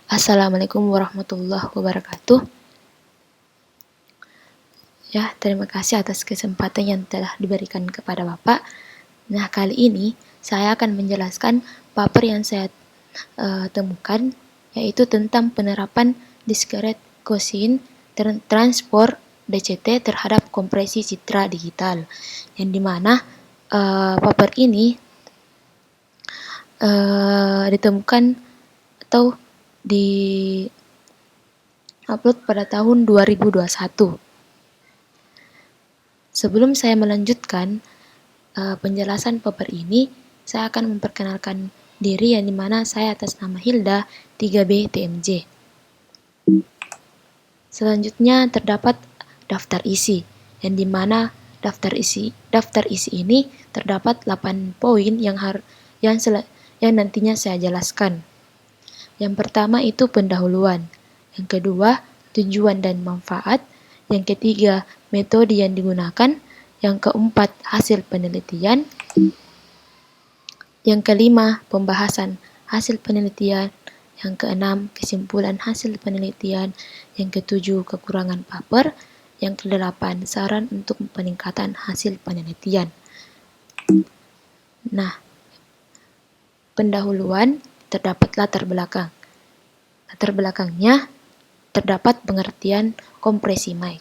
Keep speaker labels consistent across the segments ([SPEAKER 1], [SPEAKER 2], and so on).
[SPEAKER 1] Assalamualaikum warahmatullahi wabarakatuh. Ya, terima kasih atas kesempatan yang telah diberikan kepada Bapak. Nah, kali ini saya akan menjelaskan paper yang saya temukan, yaitu tentang penerapan discrete Gaussian transport DCT terhadap kompresi citra digital, yang dimana paper ini ditemukan atau di upload pada tahun 2021. Sebelum saya melanjutkan penjelasan paper ini, saya akan memperkenalkan diri, yang dimana saya atas nama Hilda 3B TMJ. Selanjutnya terdapat daftar isi, yang dimana daftar isi ini terdapat 8 poin yang nantinya saya jelaskan. Yang pertama itu pendahuluan, yang kedua tujuan dan manfaat, yang ketiga metode yang digunakan, yang keempat hasil penelitian, yang kelima pembahasan hasil penelitian, yang keenam kesimpulan hasil penelitian, yang ketujuh kekurangan paper, yang kedelapan saran untuk peningkatan hasil penelitian. Nah, pendahuluan terdapat latar belakang. Latar belakangnya terdapat pengertian kompresi mic.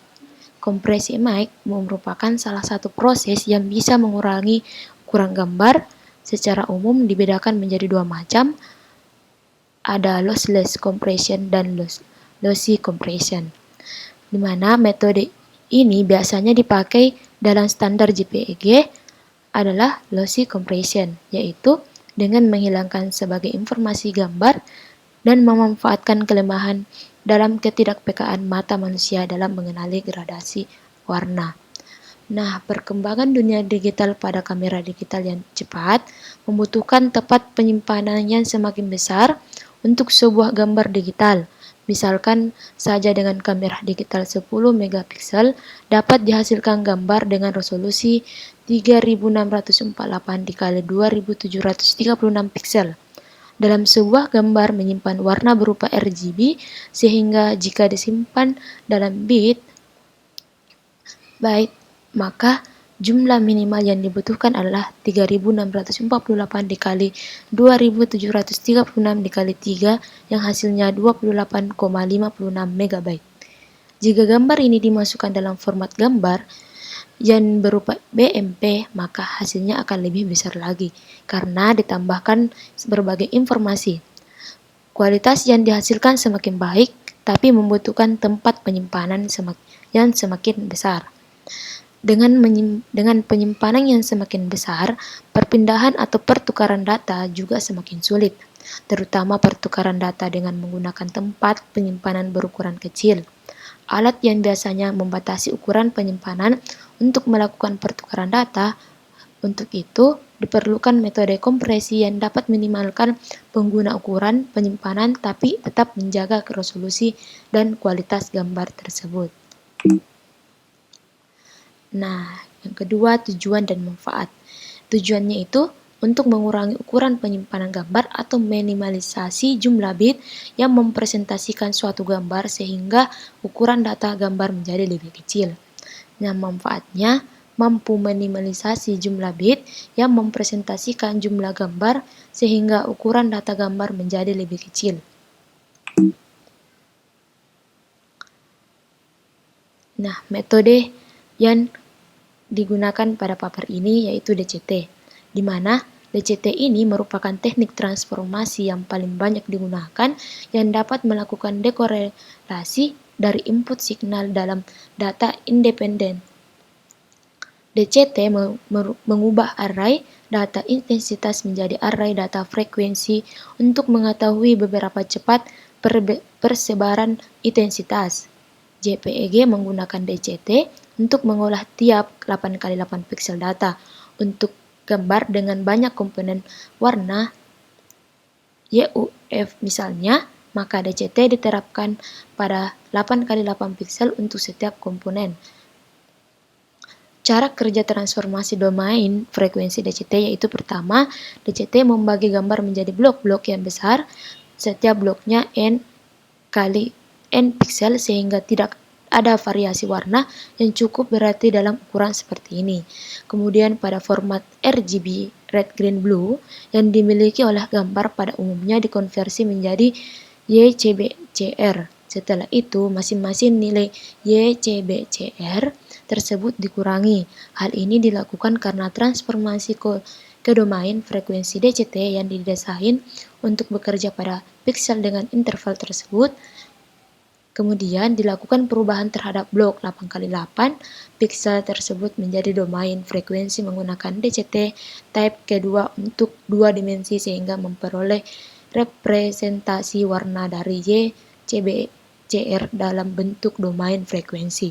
[SPEAKER 1] Kompresi mic merupakan salah satu proses yang bisa mengurangi ukuran gambar. Secara umum dibedakan menjadi dua macam, ada lossless compression dan lossy compression, di mana metode ini biasanya dipakai dalam standar JPEG adalah lossy compression, yaitu dengan menghilangkan sebagai informasi gambar dan memanfaatkan kelemahan dalam ketidakpekaan mata manusia dalam mengenali gradasi warna. Nah, perkembangan dunia digital pada kamera digital yang cepat membutuhkan tempat penyimpanan yang semakin besar untuk sebuah gambar digital. Misalkan saja dengan kamera digital 10 megapiksel dapat dihasilkan gambar dengan resolusi 3648 dikali 2736 piksel. Dalam sebuah gambar menyimpan warna berupa RGB, sehingga jika disimpan dalam bit, maka jumlah minimal yang dibutuhkan adalah 3648 dikali 2736 dikali 3, yang hasilnya 28,56 MB. Jika gambar ini dimasukkan dalam format gambar yang berupa BMP, maka hasilnya akan lebih besar lagi karena ditambahkan berbagai informasi. Kualitas yang dihasilkan semakin baik, tapi membutuhkan tempat penyimpanan yang semakin besar. Dengan penyimpanan yang semakin besar, perpindahan atau pertukaran data juga semakin sulit, terutama pertukaran data dengan menggunakan tempat penyimpanan berukuran kecil. Alat yang biasanya membatasi ukuran penyimpanan untuk melakukan pertukaran data. Untuk itu, diperlukan metode kompresi yang dapat minimalkan pengguna ukuran penyimpanan tapi tetap menjaga resolusi dan kualitas gambar tersebut. Nah, yang kedua tujuan dan manfaat. Tujuannya itu untuk mengurangi ukuran penyimpanan gambar atau minimalisasi jumlah bit yang mempresentasikan suatu gambar sehingga ukuran data gambar menjadi lebih kecil. Nah, manfaatnya mampu minimalisasi jumlah bit yang mempresentasikan jumlah gambar sehingga ukuran data gambar menjadi lebih kecil. Nah, metode yang digunakan pada paper ini yaitu DCT, di mana DCT ini merupakan teknik transformasi yang paling banyak digunakan yang dapat melakukan dekorelasi dari input signal dalam data independen. DCT mengubah array data intensitas menjadi array data frekuensi untuk mengetahui beberapa cepat persebaran intensitas. JPEG menggunakan DCT untuk mengolah tiap 8x8 piksel data. Untuk gambar dengan banyak komponen warna YUF misalnya, maka DCT diterapkan pada 8x8 piksel untuk setiap komponen. Cara kerja transformasi domain frekuensi DCT yaitu pertama, DCT membagi gambar menjadi blok-blok yang besar, setiap bloknya N kali n pixel sehingga tidak ada variasi warna yang cukup berarti dalam ukuran seperti ini. Kemudian pada format RGB red, green, blue yang dimiliki oleh gambar pada umumnya dikonversi menjadi YCBCR. Setelah itu, masing-masing nilai YCBCR tersebut dikurangi. Hal ini dilakukan karena transformasi ke domain frekuensi DCT yang didesain untuk bekerja pada pixel dengan interval tersebut. Kemudian dilakukan perubahan terhadap blok 8x8 pixel tersebut menjadi domain frekuensi menggunakan DCT type kedua untuk 2 dimensi sehingga memperoleh representasi warna dari YCBCR dalam bentuk domain frekuensi.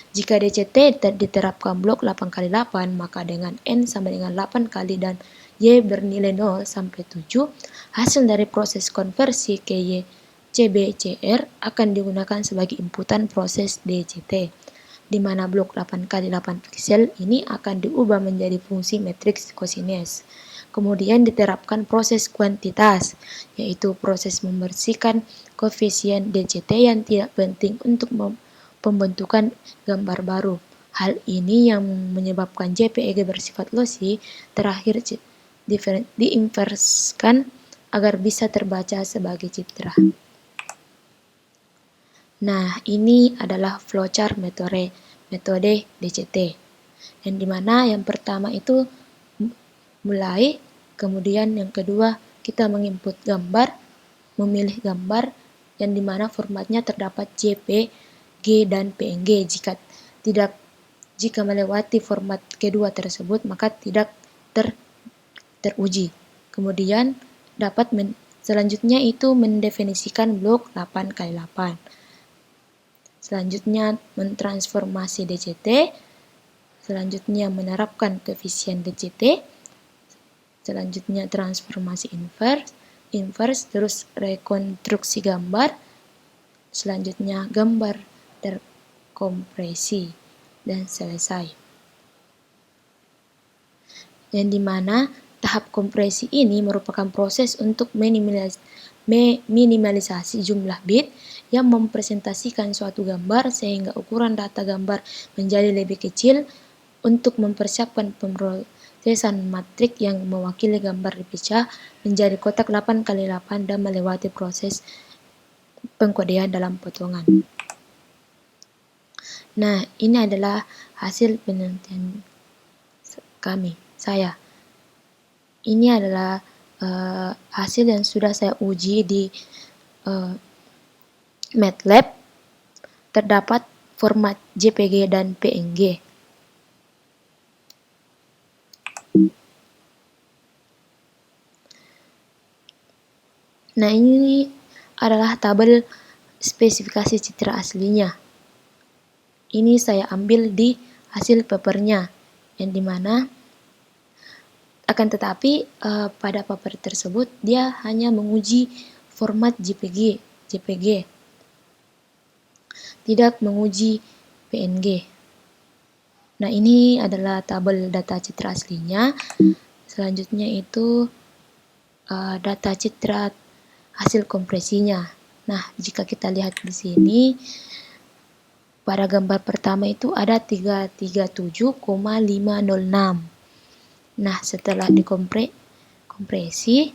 [SPEAKER 1] Jika DCT diterapkan blok 8x8, maka dengan N sama dengan 8 kali dan Y bernilai 0 sampai 7, hasil dari proses konversi ke YCBCR akan digunakan sebagai inputan proses DCT, di mana blok 8x8 pixel ini akan diubah menjadi fungsi matriks cosinus. Kemudian diterapkan proses kuantitas, yaitu proses membersihkan koefisien DCT yang tidak penting untuk pembentukan gambar baru. Hal ini yang menyebabkan JPEG bersifat lossy terakhir diinverskan agar bisa terbaca sebagai citra. Nah, ini adalah flowchart metode DCT. Yang dimana yang pertama itu mulai, kemudian yang kedua kita menginput gambar, memilih gambar, yang dimana formatnya terdapat JPG dan PNG. Jika melewati format kedua tersebut, maka tidak teruji. Kemudian selanjutnya itu mendefinisikan blok 8x8. Selanjutnya mentransformasi DCT, selanjutnya menerapkan koefisien DCT, selanjutnya transformasi inverse, terus rekonstruksi gambar, selanjutnya gambar terkompresi, dan selesai. Yang dimana tahap kompresi ini merupakan proses untuk minimalisasi jumlah bit yang mempresentasikan suatu gambar sehingga ukuran data gambar menjadi lebih kecil untuk mempersiapkan pemrosesan matrik yang mewakili gambar dipecah menjadi kotak 8x8 dan melewati proses pengkodean dalam potongan. Nah, ini adalah hasil penelitian saya. Ini adalah hasil yang sudah saya uji di MATLAB. Terdapat format JPG dan PNG. Nah, ini adalah tabel spesifikasi citra aslinya. Ini saya ambil di hasil papernya, yang dimana akan tetapi pada paper tersebut dia hanya menguji format JPG, tidak menguji PNG. Nah, ini adalah tabel data citra aslinya. Selanjutnya itu data citra hasil kompresinya. Nah, jika kita lihat di sini, pada gambar pertama itu ada 337,506. Nah, setelah dikompresi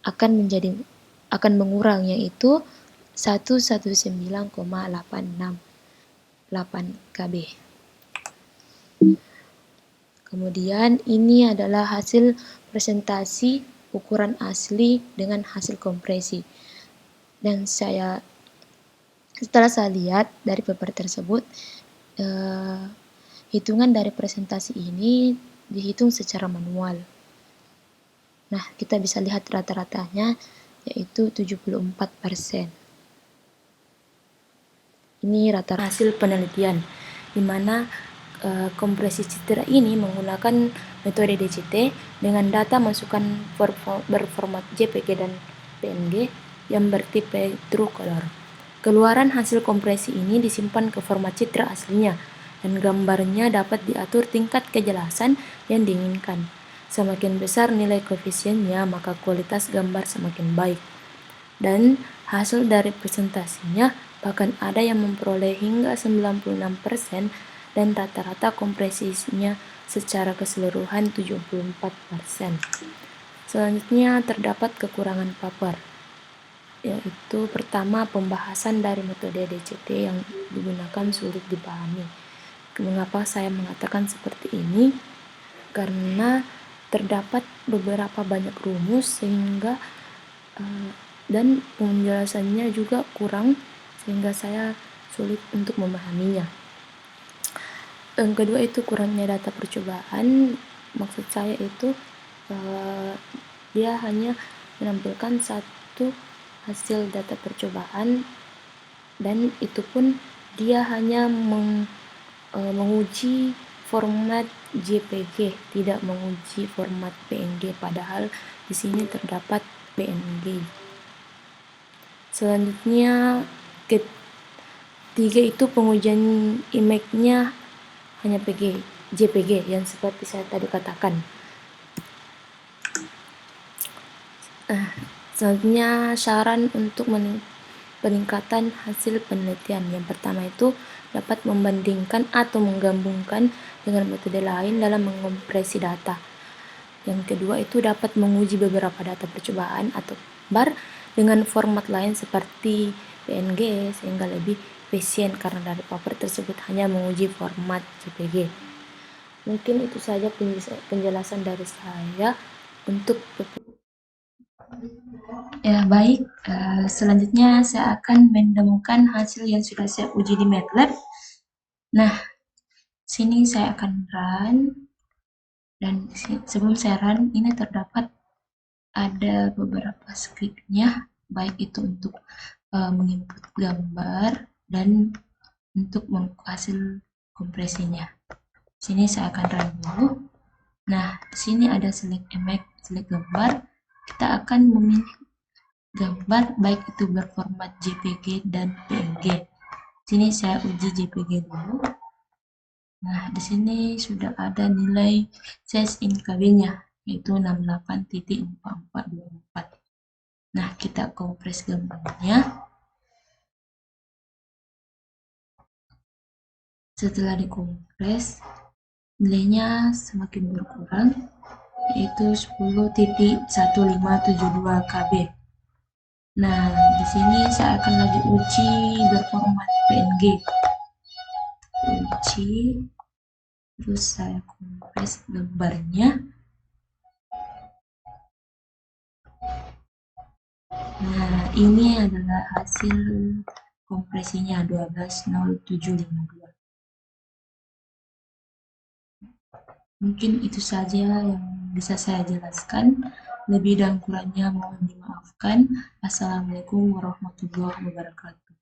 [SPEAKER 1] akan mengurang, yaitu 119,868 KB. Kemudian ini adalah hasil presentasi ukuran asli dengan hasil kompresi. Dan setelah saya lihat dari paper tersebut, hitungan dari presentasi ini dihitung secara manual. Nah, kita bisa lihat rata-ratanya yaitu 74%. Ini rata-rata hasil penelitian, di mana kompresi citra ini menggunakan metode DCT dengan data masukan berformat JPG dan PNG yang bertipe true color. Keluaran hasil kompresi ini disimpan ke format citra aslinya, dan gambarnya dapat diatur tingkat kejelasan yang diinginkan. Semakin besar nilai koefisiennya, maka kualitas gambar semakin baik. Dan hasil dari presentasinya bahkan ada yang memperoleh hingga 96% dan rata-rata kompresinya secara keseluruhan 74%. Selanjutnya terdapat kekurangan paper, yaitu pertama, pembahasan dari metode DCT yang digunakan sulit dipahami. Mengapa saya mengatakan seperti ini? Karena terdapat beberapa banyak rumus sehingga dan penjelasannya juga kurang sehingga saya sulit untuk memahaminya. Yang kedua itu kurangnya data percobaan. Maksud saya itu dia hanya menampilkan satu hasil data percobaan dan itu pun dia hanya menguji format JPG, tidak menguji format PNG, padahal di sini terdapat PNG. Selanjutnya ketiga itu pengujian image-nya hanya JPG yang seperti saya tadi katakan. Selanjutnya saran untuk peningkatan hasil penelitian. Yang pertama itu dapat membandingkan atau menggabungkan dengan metode lain dalam mengompresi data. Yang kedua itu dapat menguji beberapa data percobaan atau bar dengan format lain seperti PNG sehingga lebih efisien karena dari paper tersebut hanya menguji format JPG. Mungkin itu saja penjelasan dari saya untuk ya baik. Selanjutnya saya akan mendemongkan hasil yang sudah saya uji di MATLAB. Nah, sini saya akan run, dan sebelum saya run ini terdapat ada beberapa scriptnya, baik itu untuk menginput gambar dan untuk menghasil kompresinya. Sini saya akan run dulu. Nah, di sini ada select image, select gambar. Kita akan memilih gambar baik itu berformat JPG dan PNG. Sini saya uji JPG dulu. Nah, di sini sudah ada nilai size INKB-nya yaitu 68.4424. Nah, kita kompres gambarnya. Setelah dikompres, nilainya semakin berkurang yaitu 10.1572 KB. Nah, di sini saya akan lagi uji berformat PNG. Uji, terus saya kompres gambarnya. Nah, ini adalah hasil kompresinya 120752. Mungkin itu saja yang bisa saya jelaskan. Lebih dan kurangnya mohon dimaafkan. Assalamualaikum warahmatullahi wabarakatuh.